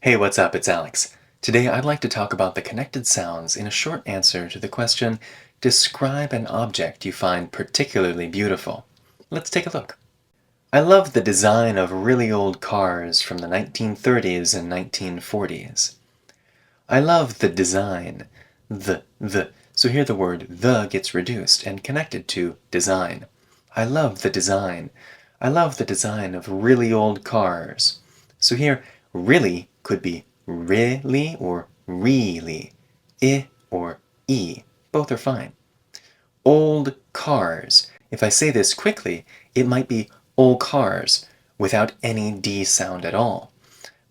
Hey, what's up? It's Alex. Today I'd like to talk about the connected sounds in a short answer to the question, describe an object you find particularly beautiful. Let's take a look. I love the design of really old cars from the 1930s and 1940s. I love the design. The. So here the word the gets reduced and connected to design. I love the design. I love the design of really old cars. So here, really could be really or really. I or e. Both are fine. Old cars. If I say this quickly, it might be old cars without any D sound at all.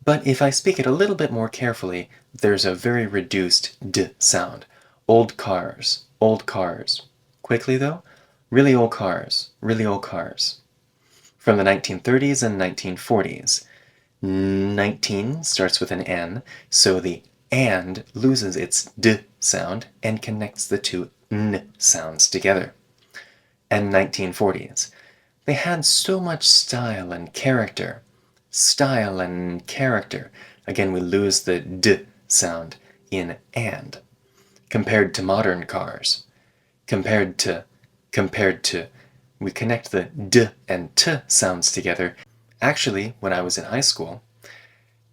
But if I speak it a little bit more carefully, there's a very reduced D sound. Old cars, old cars. Quickly though, really old cars, really old cars. From the 1930s and 1940s. 19 starts with an N, so the and loses its D sound and connects the two N sounds together. And 1940s. They had so much style and character. Style and character. Again, we lose the D sound in and. Compared to modern cars. Compared to. We connect the D and T sounds together. Actually, when I was in high school,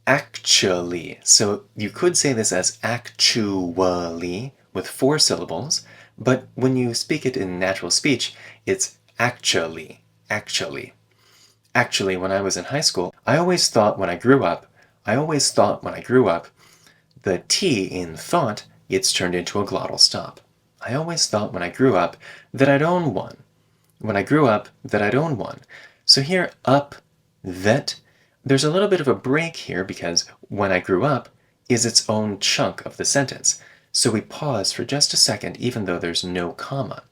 actually. So you could say this as actually with 4 syllables, but when you speak it in natural speech, it's actually. Actually, when I was in high school, I always thought when I grew up, the T in thought gets turned into a glottal stop. I always thought when I grew up that I'd own one. So here, up, that, there's a little bit of a break here because when I grew up is its own chunk of the sentence. So we pause for just a second even though there's no comma.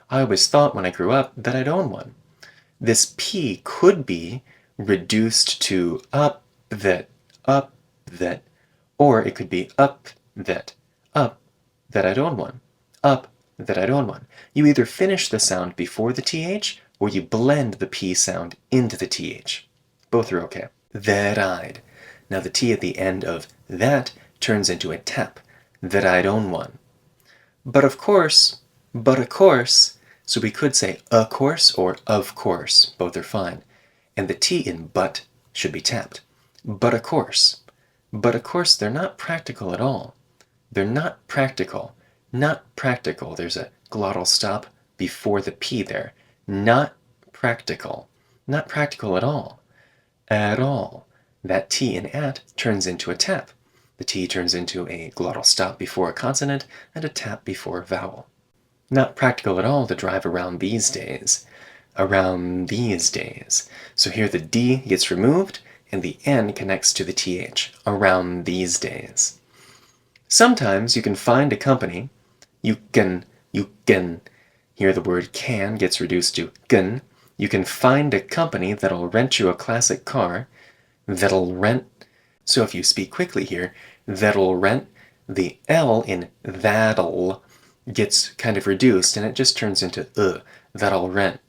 I always thought when I grew up that I'd own one. This P could be reduced to up, that, or it could be up, that I'd own one, up, that I'd own one. You either finish the sound before the TH, or you blend the P sound into the TH. Both are okay. That I'd. Now the T at the end of that turns into a tap, that I'd own one. But of course, so we could say a course or of course, both are fine. And the T in but should be tapped. But of course, they're not practical at all. They're not practical. There's a glottal stop before the P there. Not practical. Not practical at all. At all. That T in at turns into a tap. The T turns into a glottal stop before a consonant and a tap before a vowel. Not practical at all to drive around these days. So here the D gets removed and the N connects to the TH. Around these days. Sometimes you can find a company. You can. Here the word can gets reduced to can. You can find a company that'll rent you a classic car. That'll rent. So if you speak quickly here, that'll rent, the L in that'll gets kind of reduced and it just turns into that'll rent.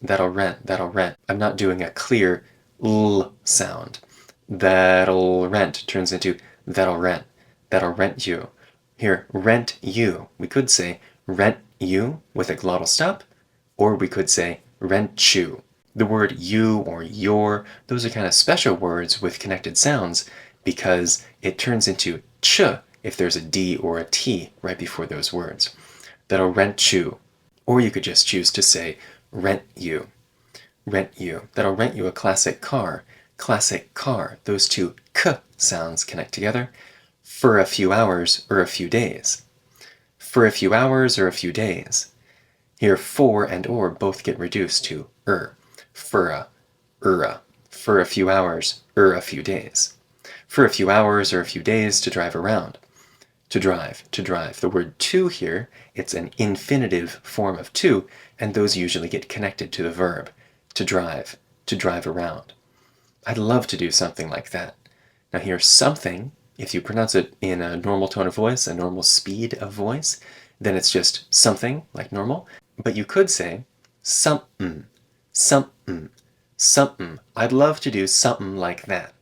I'm not doing a clear L sound. That'll rent turns into that'll rent you. Here, rent you. We could say rent you with a glottal stop, or we could say rent you. The word you or your, those are kind of special words with connected sounds because it turns into ch if there's a D or a T right before those words. That'll rent you. Or you could just choose to say rent you. That'll rent you a classic car. Those two k sounds connect together. For a few hours or a few days. For a few hours or a few days. Here for and or both get reduced to For a few hours or a few days. For a few hours or a few days to drive around. To drive. The word to here, it's an infinitive form of to, and those usually get connected to the verb. To drive around. I'd love to do something like that. Now here, something, if you pronounce it in a normal tone of voice, a normal speed of voice, then it's just something, like normal. But you could say something. I'd love to do something like that.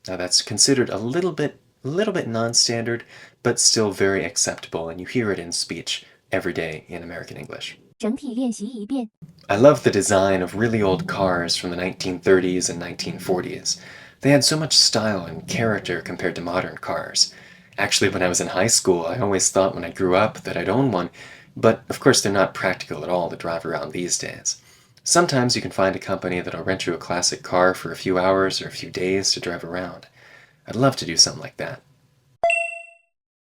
Now that's considered a little bit non-standard, but still very acceptable, and you hear it in speech every day in American English. 整体练习一遍。 I love the design of really old cars from the 1930s and 1940s. They had so much style and character compared to modern cars. Actually, when I was in high school, I always thought when I grew up that I'd own one, but of course they're not practical at all to drive around these days. Sometimes you can find a company that'll rent you a classic car for a few hours or a few days to drive around. I'd love to do something like that.